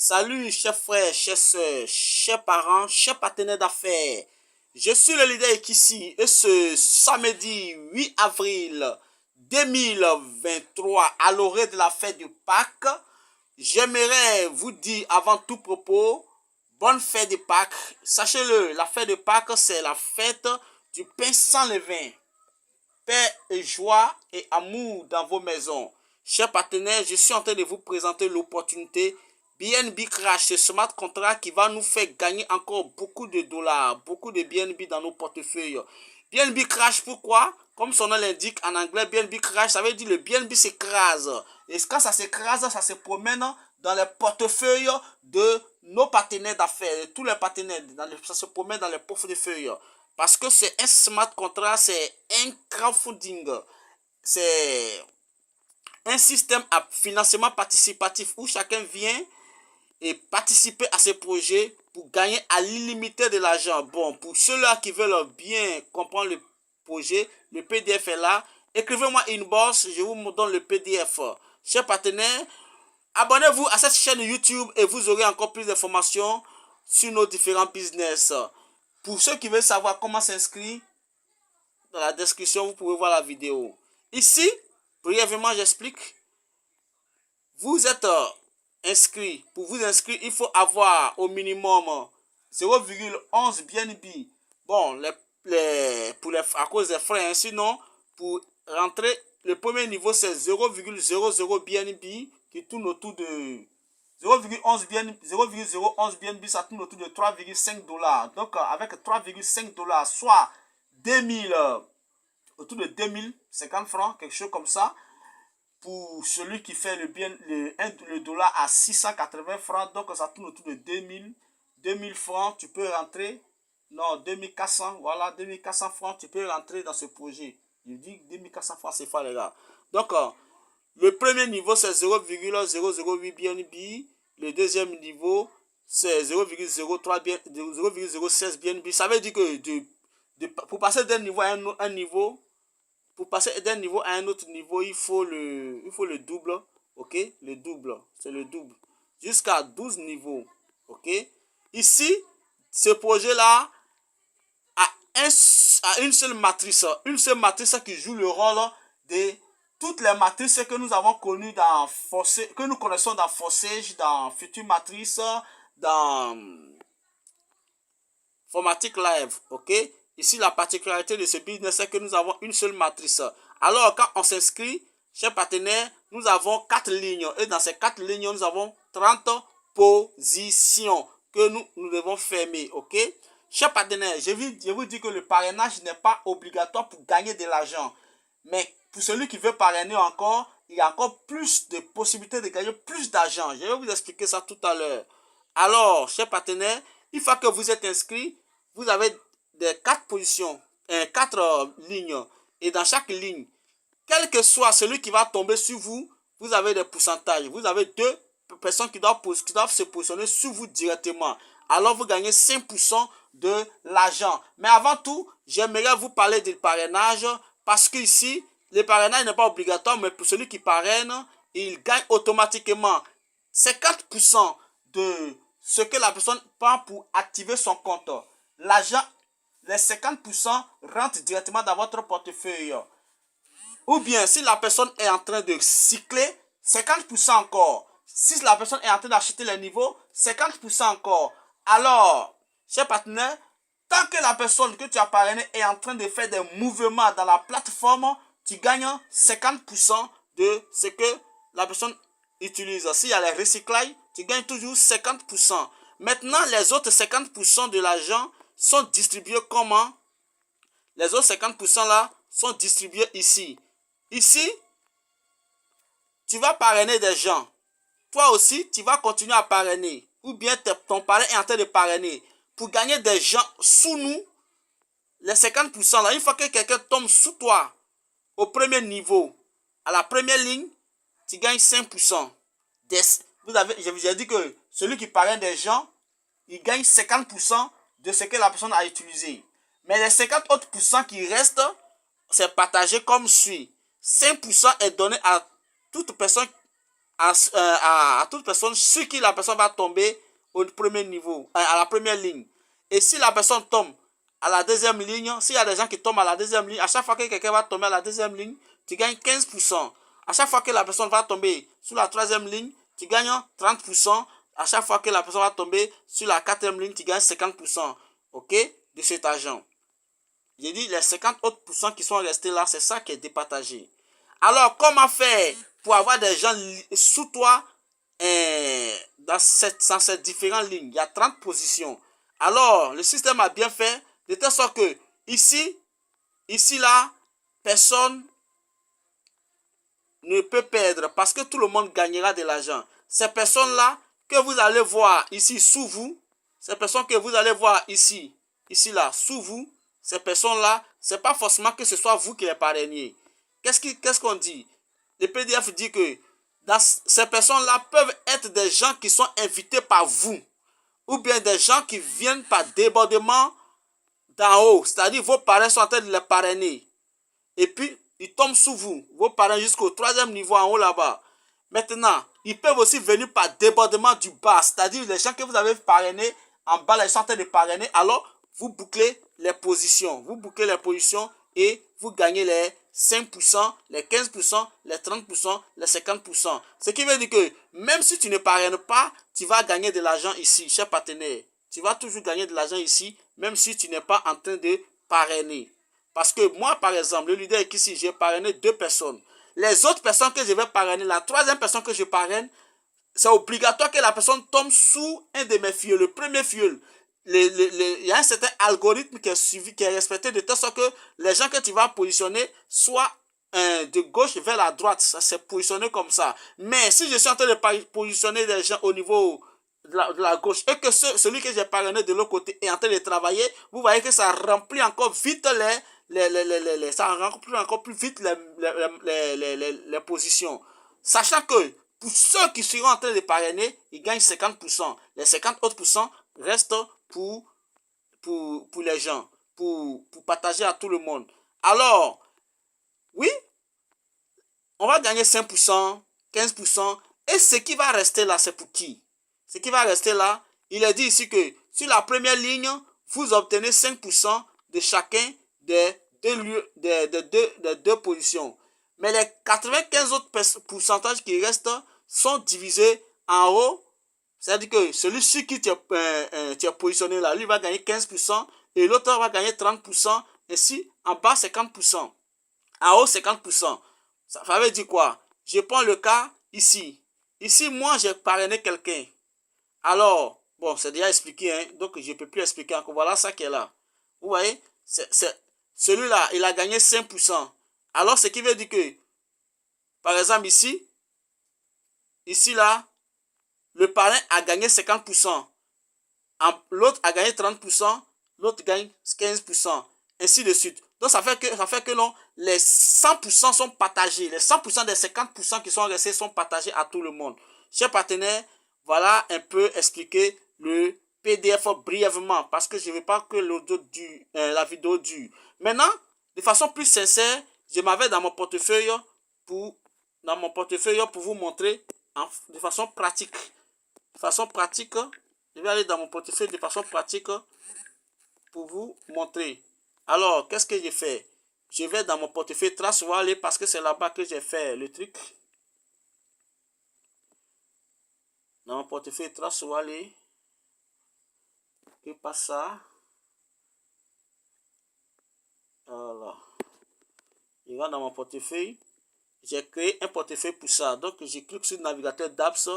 Salut, chers frères, chers soeurs, chers parents, chers partenaires d'affaires. Je suis le leader Ekissi et ce samedi 8 avril 2023, à l'orée de la fête du Pâques, j'aimerais vous dire avant tout propos, bonne fête de Pâques. Sachez-le, la fête de Pâques, c'est la fête du pain sans levain. Paix et joie et amour dans vos maisons. Chers partenaires, je suis en train de vous présenter l'opportunité BNB Crash, ce smart contract qui va nous faire gagner encore beaucoup de dollars, beaucoup de BNB dans nos portefeuilles. BNB Crash, pourquoi? Comme son nom l'indique en anglais, BNB Crash, ça veut dire le BNB s'écrase. Et quand ça s'écrase, ça se promène dans les portefeuilles de nos partenaires d'affaires, tous les partenaires, ça se promène dans les portefeuilles. Parce que c'est un smart contract, c'est un crowdfunding, c'est un système à financement participatif où chacun vient et participer à ces projets pour gagner à l'illimité de l'argent. Bon, pour ceux-là qui veulent bien comprendre le projet, le PDF est là. Écrivez-moi inbox, je vous donne le PDF. Chers partenaires, abonnez-vous à cette chaîne YouTube et vous aurez encore plus d'informations sur nos différents business. Pour ceux qui veulent savoir comment s'inscrire, dans la description, vous pouvez voir la vidéo. Ici, brièvement, j'explique. Vous êtes inscrit. Pour vous inscrire, il faut avoir au minimum 0,11 BNB. Bon, à cause des frais, hein. Sinon, pour rentrer, le premier niveau, c'est 0,00 BNB qui tourne autour de 0,11 BNB, ça tourne autour de 3,5 dollars. Donc, avec 3,5 dollars, soit 2000, autour de 2050 francs, quelque chose comme ça. Pour celui qui fait le dollar à 680 francs, donc ça tourne autour de 2000 francs, tu peux rentrer, non, 2400, voilà, 2400 francs, tu peux rentrer dans ce projet. Je dis 2400 francs, c'est fort les gars. Donc, le premier niveau, c'est 0,008 BNB, le deuxième niveau, c'est 0,16 BNB. Ça veut dire que pour passer d'un niveau à un niveau, pour passer d'un niveau à un autre niveau, il faut le double, ok? Le double, c'est le double. Jusqu'à 12 niveaux, ok? Ici, ce projet-là a une seule matrice qui joue le rôle de toutes les matrices que nous avons connues dans Force, que nous connaissons dans Forçage, dans Future Matrice, dans Formatic Live, ok? Ici, la particularité de ce business, c'est que nous avons une seule matrice. Alors, quand on s'inscrit, chers partenaires, nous avons 4 lignes. Et dans ces 4 lignes, nous avons 30 positions que nous devons fermer. Ok? Chers partenaires, je vous dis que le parrainage n'est pas obligatoire pour gagner de l'argent. Mais pour celui qui veut parrainer encore, il y a encore plus de possibilités de gagner plus d'argent. Je vais vous expliquer ça tout à l'heure. Alors, chers partenaires, une fois que vous êtes inscrit, vous avez des 4 positions, 4 lignes. Et dans chaque ligne, quel que soit celui qui va tomber sur vous, vous avez des pourcentages. Vous avez 2 personnes qui doivent se positionner sur vous directement. Alors vous gagnez 5% de l'argent. Mais avant tout, j'aimerais vous parler du parrainage parce que ici, le parrainage n'est pas obligatoire, mais pour celui qui parraine, il gagne automatiquement 50% de ce que la personne prend pour activer son compte. L'argent, les 50% rentrent directement dans votre portefeuille. Ou bien, si la personne est en train de cycler, 50% encore. Si la personne est en train d'acheter les niveaux, 50% encore. Alors, chers partenaires, tant que la personne que tu as parrainé est en train de faire des mouvements dans la plateforme, tu gagnes 50% de ce que la personne utilise. S'il y a les recyclages, tu gagnes toujours 50%. Maintenant, les autres 50% de l'argent sont distribués comment? Les autres 50% là sont distribués ici. Ici, tu vas parrainer des gens. Toi aussi, tu vas continuer à parrainer. Ou bien ton parrain est en train de parrainer. Pour gagner des gens sous nous, les 50% là, une fois que quelqu'un tombe sous toi, au premier niveau, à la première ligne, tu gagnes 5%. J'ai dit que celui qui parraine des gens, il gagne 50% de ce que la personne a utilisé. Mais les 50 autres pourcents qui restent, c'est partagé comme suit. 5% est donné à toute personne à toute personne sur qui la personne va tomber au premier niveau, à la première ligne. Et si la personne tombe à la deuxième ligne, s'il y a des gens qui tombent à la deuxième ligne, à chaque fois que quelqu'un va tomber à la deuxième ligne, tu gagnes 15%. À chaque fois que la personne va tomber sur la troisième ligne, tu gagnes 30%. À chaque fois que la personne va tomber sur la quatrième ligne, tu gagnes 50%. Ok? De cet argent. J'ai dit les 50 autres pourcents qui sont restés là, c'est ça qui est départagé. Alors, comment faire pour avoir des gens sous toi dans ces différentes lignes? Il y a 30 positions. Alors, le système a bien fait de telle sorte que ici, là, personne ne peut perdre parce que tout le monde gagnera de l'argent. Ces personnes-là que vous allez voir ici sous vous, ces personnes que vous allez voir ici là, sous vous, ces personnes-là, c'est pas forcément que ce soit vous qui les parrainiez. Qu'est-ce qu'on dit? Le PDF dit que ces personnes-là peuvent être des gens qui sont invités par vous ou bien des gens qui viennent par débordement d'en haut. C'est-à-dire vos parrains sont en train de les parrainer. Et puis, ils tombent sous vous, vos parrains jusqu'au troisième niveau en haut là-bas. Maintenant, ils peuvent aussi venir par débordement du bas. C'est-à-dire les gens que vous avez parrainés en bas, là, ils sont en train de parrainer. Alors, vous bouclez les positions. Vous bouclez les positions et vous gagnez les 5%, les 15%, les 30%, les 50%. Ce qui veut dire que même si tu ne parraines pas, tu vas gagner de l'argent ici, cher partenaire. Tu vas toujours gagner de l'argent ici, même si tu n'es pas en train de parrainer. Parce que moi, par exemple, le leader est ici, j'ai parrainé 2 personnes. Les autres personnes que je vais parrainer, la troisième personne que je parraine, c'est obligatoire que la personne tombe sous un de mes filleuls. Le premier filleul, il y a un certain algorithme qui est suivi, qui est respecté de telle sorte que les gens que tu vas positionner soient de gauche vers la droite. Ça c'est positionné comme ça. Mais si je suis en train de positionner les gens au niveau de la gauche et que celui que j'ai parrainé de l'autre côté est en train de travailler, vous voyez que ça remplit encore vite ça remplit encore plus vite les positions. Sachant que pour ceux qui seront en train de parrainer, ils gagnent 50%. Les 50 autres pourcents restent pour les gens, pour partager à tout le monde. Alors, oui, on va gagner 5%, 15%. Et ce qui va rester là, c'est pour qui? Ce qui va rester là, il est dit ici que sur la première ligne, vous obtenez 5% de chacun des deux positions. Mais les 95 autres pourcentages qui restent sont divisés en haut. C'est-à-dire que celui sur qui tu es positionné là, lui va gagner 15% et l'autre va gagner 30%. Et si en bas 50%, en haut 50%. Ça veut dire quoi? Je prends le cas ici. Ici, moi, j'ai parrainé quelqu'un. Alors, bon, c'est déjà expliqué, hein, donc je ne peux plus expliquer encore. Voilà ça qui est là. Vous voyez? Celui-là, il a gagné 5%. Alors, ce qui veut dire que, par exemple, ici, là, le parrain a gagné 50%. L'autre a gagné 30%, l'autre gagne 15%. Ainsi de suite. Donc, ça fait que non, les 100% sont partagés. Les 100% des 50% qui sont restés sont partagés à tout le monde. Chers partenaires, voilà un peu expliquer le PDF brièvement parce que je ne veux pas que la vidéo dure. Maintenant, de façon plus sincère, je m'avais dans mon portefeuille pour vous montrer de façon pratique. De façon pratique, je vais aller dans mon portefeuille de façon pratique pour vous montrer. Alors, qu'est-ce que j'ai fait? Je vais dans mon portefeuille Trace Wallet parce que c'est là-bas que j'ai fait le truc. Dans mon portefeuille Trace Wallet. Que passe ça? Voilà. Je vais dans mon portefeuille. J'ai créé un portefeuille pour ça. Donc, je clique sur le navigateur d'apps.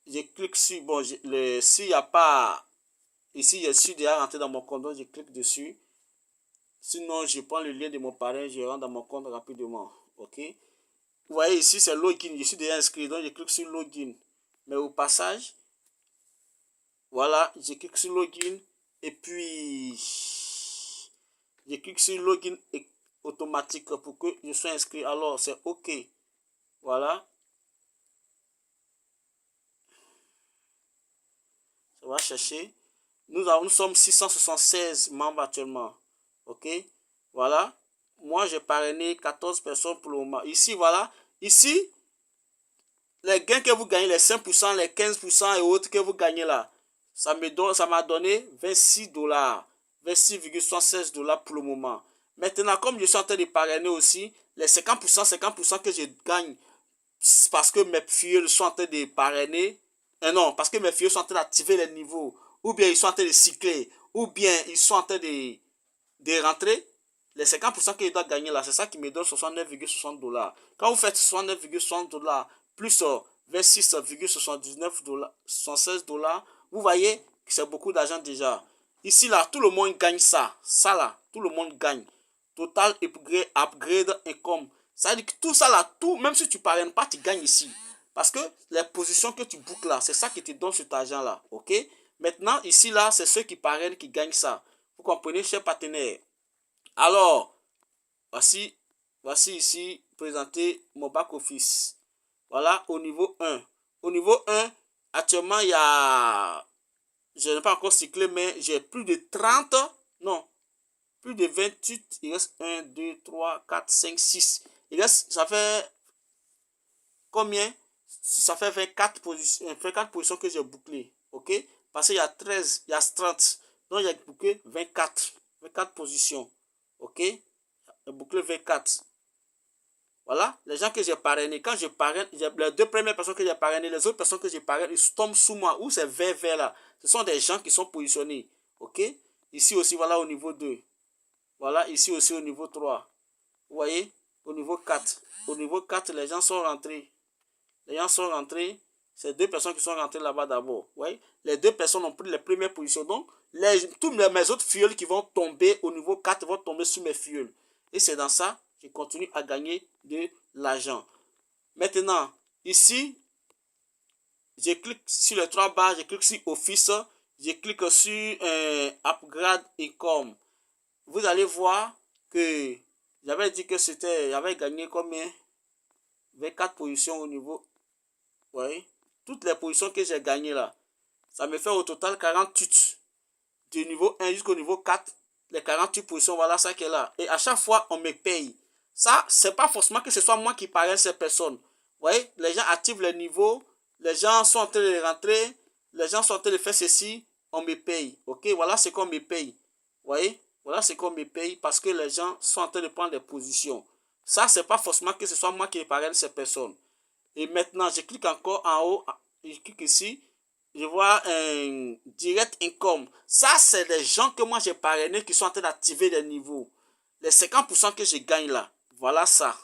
Je clique sur, bon, s'il n'y a pas, ici, je suis déjà rentré dans mon compte, donc je clique dessus. Sinon, je prends le lien de mon parrain, je rentre dans mon compte rapidement. Ok. Vous voyez ici, c'est login. Je suis déjà inscrit, donc je clique sur login. Mais au passage, voilà, je clique sur login et puis je clique sur login automatique pour que je sois inscrit. Alors, c'est OK. Voilà. Ça va chercher. Nous sommes 676 membres actuellement. OK. Voilà. Moi, j'ai parrainé 14 personnes pour le moment. Ici, voilà. Ici, les gains que vous gagnez, les 5%, les 15% et autres que vous gagnez là, ça m'a donné 26 dollars, 26,76 dollars pour le moment. Maintenant, comme je suis en train de parrainer aussi, les 50% que je gagne, parce que mes filles sont en train de parrainer, non, parce que mes filles sont en train d'activer les niveaux, ou bien ils sont en train de cycler, ou bien ils sont en train de rentrer, les 50% que je dois gagner là, c'est ça qui me donne 69,60 dollars. Quand vous faites 69,60 dollars plus 26,79 dollars, 76 dollars, vous voyez que c'est beaucoup d'argent déjà. Ici là, tout le monde gagne ça. Ça là, tout le monde gagne. Total upgrade income. Ça veut dire que tout ça là, tout, même si tu parraines pas, tu gagnes ici. Parce que les positions que tu boucles là, c'est ça qui te donne cet argent là. Ok? Maintenant, ici là, c'est ceux qui parrainent qui gagnent ça. Vous comprenez, chers partenaires? Alors, voici ici présenter mon back office. Voilà, au niveau 1. Au niveau 1, actuellement, il y a, je n'ai pas encore cyclé, mais j'ai plus de 30, non, plus de 28. Il reste 1, 2, 3, 4, 5, 6. Il reste, ça fait combien? Ça fait 24 positions que j'ai bouclées. Ok? Parce qu'il y a 13, il y a 30. Donc, il y a bouclé 24 positions. Ok? J'ai bouclé 24. Voilà, les gens que j'ai parrainés. Quand je parraine, les deux premières personnes que j'ai parrainées, les autres personnes que j'ai parrainées, ils tombent sous moi. Où c'est vert là? Ce sont des gens qui sont positionnés. Ok? Ici aussi, voilà au niveau 2. Voilà, ici aussi au niveau 3. Vous voyez? Au niveau 4. Au niveau 4, les gens sont rentrés. Les gens sont rentrés. C'est deux personnes qui sont rentrées là-bas d'abord. Vous voyez? Les deux personnes ont pris les premières positions. Donc, tous mes autres filleuls qui vont tomber au niveau 4 vont tomber sur mes filleuls. Et c'est dans ça que je continue à gagner de l'argent. Maintenant, ici, je clique sur les trois barres, je clique sur Office, je clique sur Upgrade Income. Vous allez voir que j'avais dit que j'avais gagné combien? 24 positions au niveau. Vous voyez? Toutes les positions que j'ai gagnées là, ça me fait au total 48. Du niveau 1 jusqu'au niveau 4, les 48 positions, voilà ça qui est là. Et à chaque fois, on me paye. Ça, c'est pas forcément que ce soit moi qui parraine ces personnes. Vous voyez, les gens activent les niveaux, les gens sont en train de rentrer, les gens sont en train de faire ceci, on me paye. Ok, voilà ce qu'on me paye. Vous voyez, voilà ce qu'on me paye parce que les gens sont en train de prendre des positions. Ça, c'est pas forcément que ce soit moi qui parraine ces personnes. Et maintenant, je clique encore en haut, je clique ici, je vois un direct income. Ça, c'est des gens que moi j'ai parrainé qui sont en train d'activer les niveaux. Les 50% que je gagne là. Voilà ça.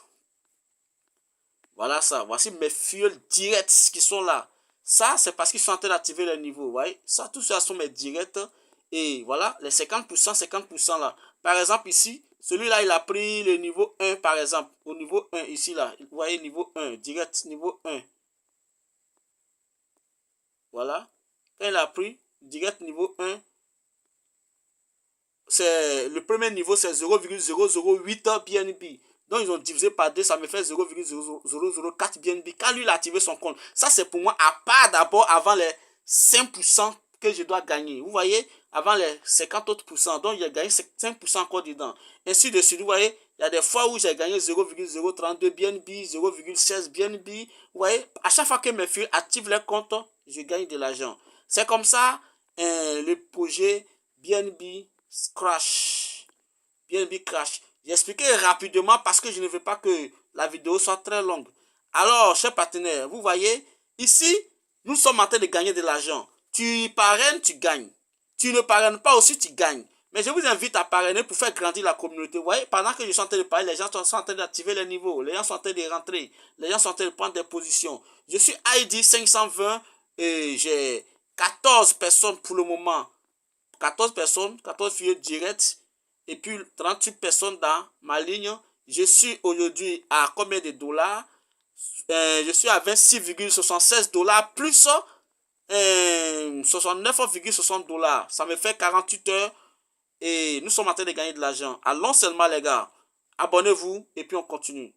Voilà ça. Voici mes fuels directs qui sont là. Ça, c'est parce qu'ils sont en train d'activer les niveaux. Vous voyez? Ça, tout ça sont mes directs. Et voilà, les 50% là. Par exemple, ici, celui-là, il a pris le niveau 1, par exemple. Au niveau 1, ici, là. Vous voyez, niveau 1, direct, niveau 1. Voilà. Quand il a pris direct niveau 1, c'est le premier niveau, c'est 0,008 BNB. Donc, ils ont divisé par 2, ça me fait 0,004 BNB. Quand lui, il a activé son compte, ça, c'est pour moi, à part d'abord, avant les 5% que je dois gagner. Vous voyez, avant les 50 autres pourcents. Donc, il a gagné 5% encore dedans. Ainsi de suite, vous voyez, il y a des fois où j'ai gagné 0,032 BNB, 0,16 BNB. Vous voyez, à chaque fois que mes filles activent les comptes, je gagne de l'argent. C'est comme ça, le projet BNB Crash. BNB Crash. J'expliquerai rapidement parce que je ne veux pas que la vidéo soit très longue. Alors, chers partenaires, vous voyez, ici, nous sommes en train de gagner de l'argent. Tu parraines, tu gagnes. Tu ne parraines pas aussi, tu gagnes. Mais je vous invite à parrainer pour faire grandir la communauté. Vous voyez, pendant que je suis en train de parler, les gens sont en train d'activer les niveaux. Les gens sont en train de rentrer. Les gens sont en train de prendre des positions. Je suis ID 520 et j'ai 14 personnes pour le moment. 14 personnes, 14 filles directes et puis 38 personnes dans ma ligne. Je suis aujourd'hui à combien de dollars? Je suis à 26,76 dollars plus 69,60 dollars. Ça me fait 48 heures et nous sommes en train de gagner de l'argent. Allons seulement les gars. Abonnez-vous et puis on continue.